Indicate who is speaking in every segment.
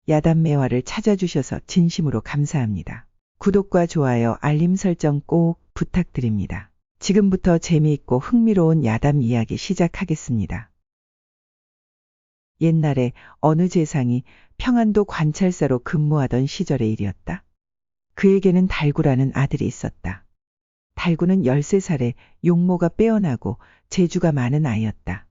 Speaker 1: 야단매화를 찾아주셔서 진심으로 감사합니다. 구독과 좋아요, 알림 설정 꼭 부탁드립니다. 지금부터 재미있고 흥미로운 야담 이야기 시작하겠습니다. 옛날에 어느 재상이 평안도 관찰사로 근무하던 시절의 일이었다. 그에게는 달구라는 아들이 있었다. 달구는 13살에 용모가 빼어나고 재주가 많은 아이였다.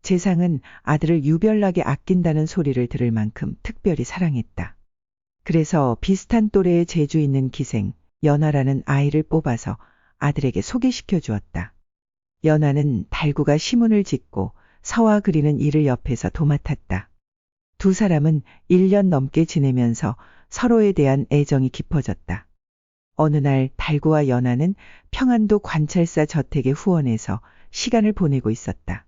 Speaker 1: 재상은 아들을 유별나게 아낀다는 소리를 들을 만큼 특별히 사랑했다. 그래서 비슷한 또래의 재주 있는 기생 연하라는 아이를 뽑아서 아들에게 소개시켜 주었다. 연하는 달구가 시문을 짓고 서화 그리는 일을 옆에서 도맡았다. 두 사람은 1년 넘게 지내면서 서로에 대한 애정이 깊어졌다. 어느 날 달구와 연하는 평안도 관찰사 저택의 후원에서 시간을 보내고 있었다.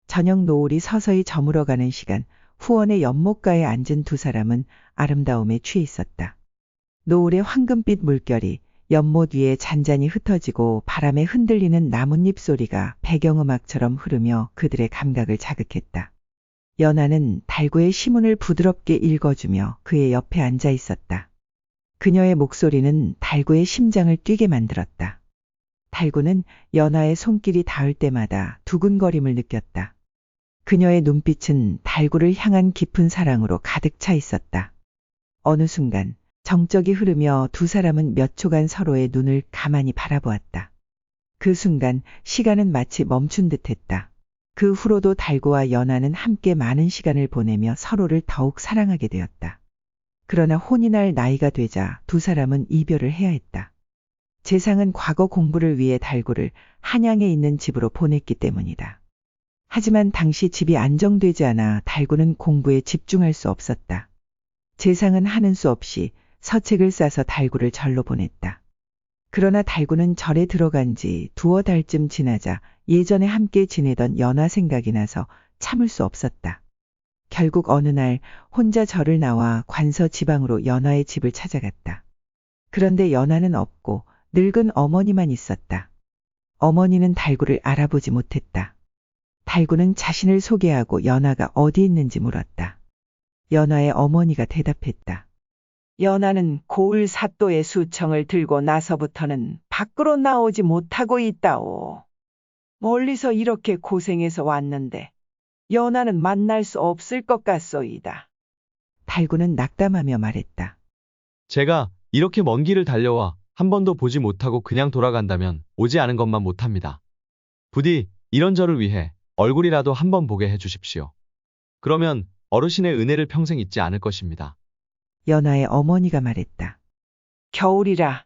Speaker 1: 저녁 노을이 서서히 저물어가는 시간, 후원의 연못가에 앉은 두 사람은 아름다움에 취해 있었다. 노을의 황금빛 물결이 연못 위에 잔잔히 흩어지고 바람에 흔들리는 나뭇잎 소리가 배경음악처럼 흐르며 그들의 감각을 자극했다. 연하는 달구의 시문을 부드럽게 읽어주며 그의 옆에 앉아 있었다. 그녀의 목소리는 달구의 심장을 뛰게 만들었다. 달구는 연하의 손길이 닿을 때마다 두근거림을 느꼈다. 그녀의 눈빛은 달구를 향한 깊은 사랑으로 가득 차 있었다. 어느 순간 정적이 흐르며 두 사람은 몇 초간 서로의 눈을 가만히 바라보았다. 그 순간 시간은 마치 멈춘 듯했다. 그 후로도 달구와 연하는 함께 많은 시간을 보내며 서로를 더욱 사랑하게 되었다. 그러나 혼이 날 나이가 되자 두 사람은 이별을 해야 했다. 재상은 과거 공부를 위해 달구를 한양에 있는 집으로 보냈기 때문이다. 하지만 당시 집이 안정되지 않아 달구는 공부에 집중할 수 없었다. 재상은 하는 수 없이 서책을 싸서 달구를 절로 보냈다. 그러나 달구는 절에 들어간 지 두어 달쯤 지나자 예전에 함께 지내던 연하 생각이 나서 참을 수 없었다. 결국 어느 날 혼자 절을 나와 관서 지방으로 연하의 집을 찾아갔다. 그런데 연하는 없고 늙은 어머니만 있었다. 어머니는 달구를 알아보지 못했다. 달구는 자신을 소개하고 연하가 어디 있는지 물었다. 연하의 어머니가 대답했다. 연하는 고을 사또의 수청을 들고 나서부터는 밖으로 나오지 못하고 있다오. 멀리서 이렇게 고생해서 왔는데 연하는 만날 수 없을 것 같소이다. 달구는 낙담하며 말했다.
Speaker 2: 제가 이렇게 먼 길을 달려와 한 번도 보지 못하고 그냥 돌아간다면 오지 않은 것만 못합니다. 부디 이런 저를 위해 얼굴이라도 한번 보게 해주십시오. 그러면 어르신의 은혜를 평생 잊지 않을 것입니다.
Speaker 1: 연하의 어머니가 말했다. 겨울이라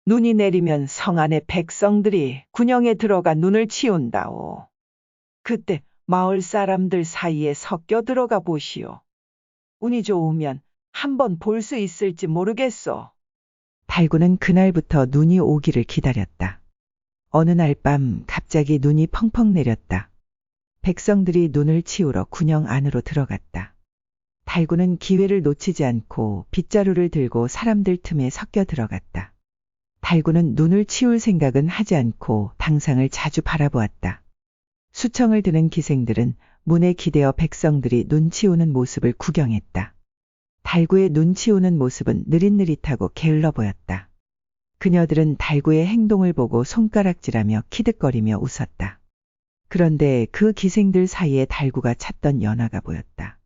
Speaker 1: 눈이 내리면 성 안의 백성들이 군영에 들어가 눈을 치운다오. 그때 마을 사람들 사이에 섞여 들어가 보시오. 운이 좋으면 한번 볼 수 있을지 모르겠소. 달구는 그날부터 눈이 오기를 기다렸다. 어느 날 밤 갑자기 눈이 펑펑 내렸다. 백성들이 눈을 치우러 군영 안으로 들어갔다. 달구는 기회를 놓치지 않고 빗자루를 들고 사람들 틈에 섞여 들어갔다. 달구는 눈을 치울 생각은 하지 않고 당상을 자주 바라보았다. 수청을 드는 기생들은 문에 기대어 백성들이 눈 치우는 모습을 구경했다. 달구의 눈 치우는 모습은 느릿느릿하고 게을러 보였다. 그녀들은 달구의 행동을 보고 손가락질하며 키득거리며 웃었다. 그런데 그 기생들 사이에 달구가 찾던 연하가 보였다.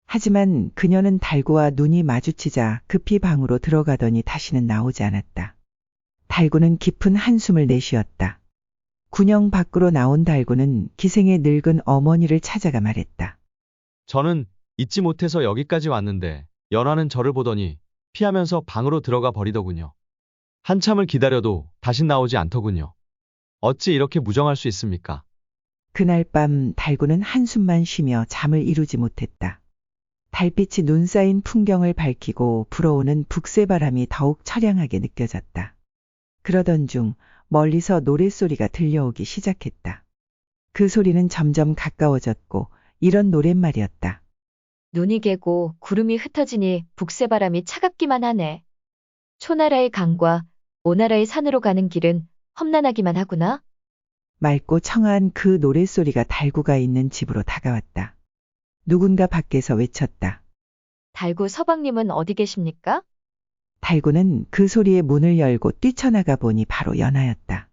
Speaker 1: 하지만 그녀는 달구와 눈이 마주치자 급히 방으로 들어가더니 다시는 나오지 않았다. 달구는 깊은 한숨을 내쉬었다. 군영 밖으로 나온 달구는 기생의 늙은 어머니를 찾아가 말했다.
Speaker 2: 저는 잊지 못해서 여기까지 왔는데 연하는 저를 보더니 피하면서 방으로 들어가 버리더군요. 한참을 기다려도 다신 나오지 않더군요. 어찌 이렇게 무정할 수 있습니까?
Speaker 1: 그날 밤 달구는 한숨만 쉬며 잠을 이루지 못했다. 달빛이 눈 쌓인 풍경을 밝히고 불어오는 북새바람이 더욱 처량하게 느껴졌다. 그러던 중 멀리서 노랫소리가 들려오기 시작했다. 그 소리는 점점 가까워졌고 이런 노랫말이었다.
Speaker 3: 눈이 개고 구름이 흩어지니 북새바람이 차갑기만 하네. 초나라의 강과 오나라의 산으로 가는 길은 험난하기만 하구나.
Speaker 1: 맑고 청아한 그 노랫소리가 달구가 있는 집으로 다가왔다. 누군가 밖에서 외쳤다.
Speaker 3: 달구 서방님은 어디 계십니까?
Speaker 1: 달구는 그 소리에 문을 열고 뛰쳐나가 보니 바로 연하였다.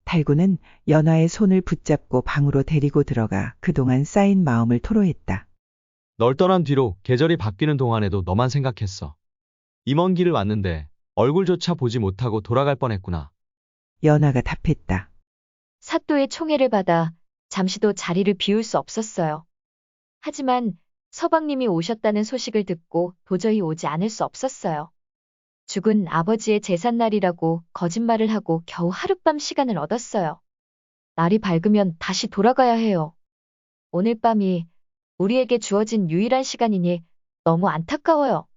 Speaker 1: 달구는 연하의 손을 붙잡고 방으로 데리고 들어가 그동안 쌓인 마음을 토로했다.
Speaker 2: 널 떠난 뒤로 계절이 바뀌는 동안에도 너만 생각했어. 이 먼 길을 왔는데 얼굴조차 보지 못하고 돌아갈 뻔했구나.
Speaker 1: 연하가 답했다.
Speaker 3: 사또의 총애를 받아 잠시도 자리를 비울 수 없었어요. 하지만 서방님이 오셨다는 소식을 듣고 도저히 오지 않을 수 없었어요. 죽은 아버지의 제삿날이라고 거짓말을 하고 겨우 하룻밤 시간을 얻었어요. 날이 밝으면 다시 돌아가야 해요. 오늘 밤이 우리에게 주어진 유일한 시간이니 너무 안타까워요.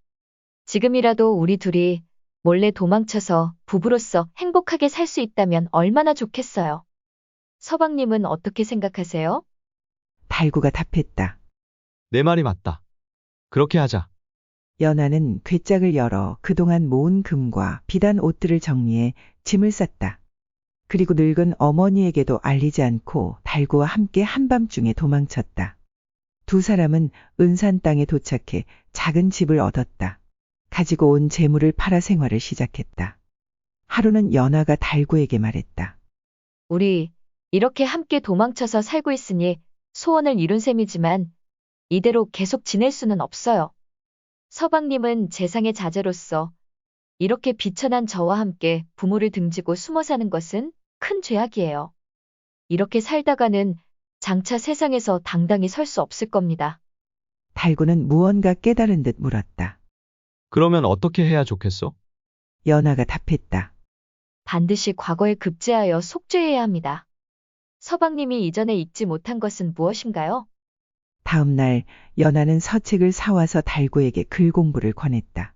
Speaker 3: 지금이라도 우리 둘이 몰래 도망쳐서 부부로서 행복하게 살 수 있다면 얼마나 좋겠어요. 서방님은 어떻게 생각하세요?
Speaker 1: 달구가 답했다.
Speaker 2: 내 말이 맞다. 그렇게 하자.
Speaker 1: 연하는 괴짝을 열어 그동안 모은 금과 비단 옷들을 정리해 짐을 쌌다. 그리고 늙은 어머니에게도 알리지 않고 달구와 함께 한밤중에 도망쳤다. 두 사람은 은산 땅에 도착해 작은 집을 얻었다. 가지고 온 재물을 팔아 생활을 시작했다. 하루는 연하가 달구에게 말했다.
Speaker 3: 우리 이렇게 함께 도망쳐서 살고 있으니 소원을 이룬 셈이지만 이대로 계속 지낼 수는 없어요. 서방님은 재상의 자제로서 이렇게 비천한 저와 함께 부모를 등지고 숨어 사는 것은 큰 죄악이에요. 이렇게 살다가는 장차 세상에서 당당히 설 수 없을 겁니다.
Speaker 1: 달구는 무언가 깨달은 듯 물었다.
Speaker 2: 그러면 어떻게 해야 좋겠어?
Speaker 1: 연하가 답했다.
Speaker 3: 반드시 과거에 급제하여 속죄해야 합니다. 서방님이 이전에 잊지 못한 것은 무엇인가요?
Speaker 1: 다음 날 연하는 서책을 사와서 달구에게 글 공부를 권했다.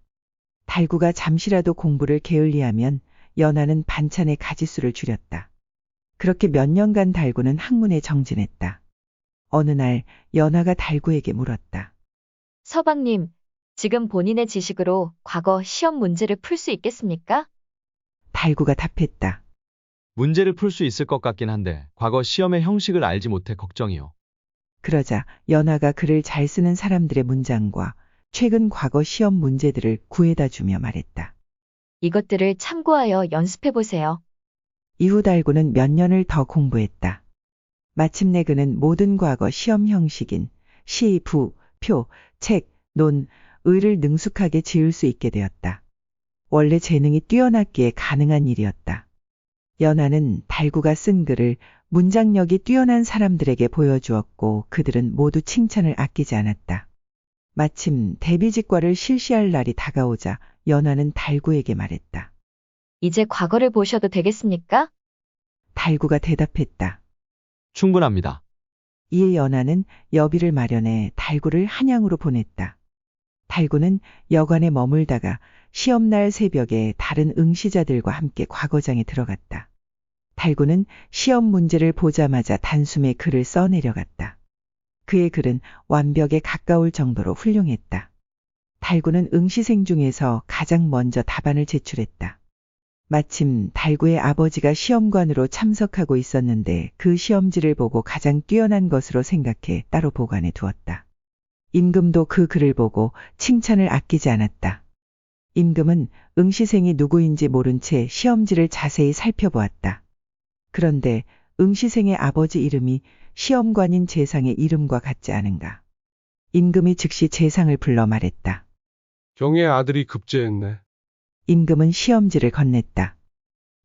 Speaker 1: 달구가 잠시라도 공부를 게을리하면 연하는 반찬의 가짓수를 줄였다. 그렇게 몇 년간 달구는 학문에 정진했다. 어느 날 연하가 달구에게 물었다.
Speaker 3: 서방님, 지금 본인의 지식으로 과거 시험 문제를 풀 수 있겠습니까?
Speaker 1: 달구가 답했다.
Speaker 2: 문제를 풀 수 있을 것 같긴 한데 과거 시험의 형식을 알지 못해 걱정이요.
Speaker 1: 그러자 연하가 글을 잘 쓰는 사람들의 문장과 최근 과거 시험 문제들을 구해다 주며 말했다.
Speaker 3: 이것들을 참고하여 연습해 보세요.
Speaker 1: 이후 달구는 몇 년을 더 공부했다. 마침내 그는 모든 과거 시험 형식인 시, 부, 표, 책, 논, 의를 능숙하게 지을 수 있게 되었다. 원래 재능이 뛰어났기에 가능한 일이었다. 연하는 달구가 쓴 글을 문장력이 뛰어난 사람들에게 보여주었고 그들은 모두 칭찬을 아끼지 않았다. 마침 대비직과를 실시할 날이 다가오자 연하는 달구에게 말했다.
Speaker 3: 이제 과거를 보셔도 되겠습니까?
Speaker 1: 달구가 대답했다.
Speaker 2: 충분합니다.
Speaker 1: 이에 연하는 여비를 마련해 달구를 한양으로 보냈다. 달구는 여관에 머물다가 시험날 새벽에 다른 응시자들과 함께 과거장에 들어갔다. 달구는 시험 문제를 보자마자 단숨에 글을 써내려갔다. 그의 글은 완벽에 가까울 정도로 훌륭했다. 달구는 응시생 중에서 가장 먼저 답안을 제출했다. 마침 달구의 아버지가 시험관으로 참석하고 있었는데 그 시험지를 보고 가장 뛰어난 것으로 생각해 따로 보관해 두었다. 임금도 그 글을 보고 칭찬을 아끼지 않았다. 임금은 응시생이 누구인지 모른 채 시험지를 자세히 살펴보았다. 그런데 응시생의 아버지 이름이 시험관인 재상의 이름과 같지 않은가. 임금이 즉시 재상을 불러 말했다.
Speaker 4: 경의 아들이 급제했네.
Speaker 1: 임금은 시험지를 건넸다.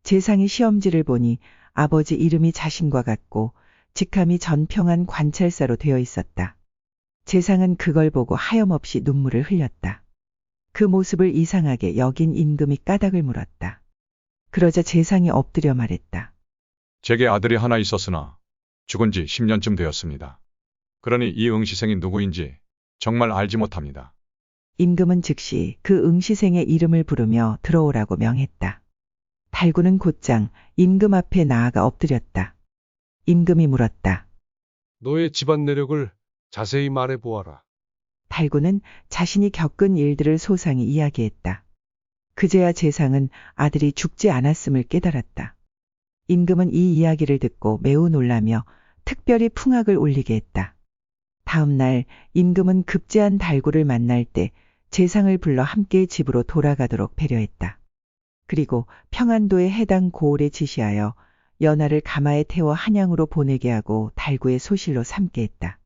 Speaker 1: 재상이 시험지를 보니 아버지 이름이 자신과 같고 직함이 전평안 관찰사로 되어 있었다. 재상은 그걸 보고 하염없이 눈물을 흘렸다. 그 모습을 이상하게 여긴 임금이 까닭을 물었다. 그러자 재상이 엎드려 말했다.
Speaker 5: 제게 아들이 하나 있었으나 죽은 지 10년쯤 되었습니다. 그러니 이 응시생이 누구인지 정말 알지 못합니다.
Speaker 1: 임금은 즉시 그 응시생의 이름을 부르며 들어오라고 명했다. 달구는 곧장 임금 앞에 나아가 엎드렸다. 임금이 물었다.
Speaker 4: 너의 집안 내력을 자세히 말해 보아라.
Speaker 1: 달구는 자신이 겪은 일들을 소상히 이야기했다. 그제야 재상은 아들이 죽지 않았음을 깨달았다. 임금은 이 이야기를 듣고 매우 놀라며 특별히 풍악을 올리게 했다. 다음 날 임금은 급제한 달구를 만날 때 재상을 불러 함께 집으로 돌아가도록 배려했다. 그리고 평안도의 해당 고을에 지시하여 연하를 가마에 태워 한양으로 보내게 하고 달구의 소실로 삼게 했다.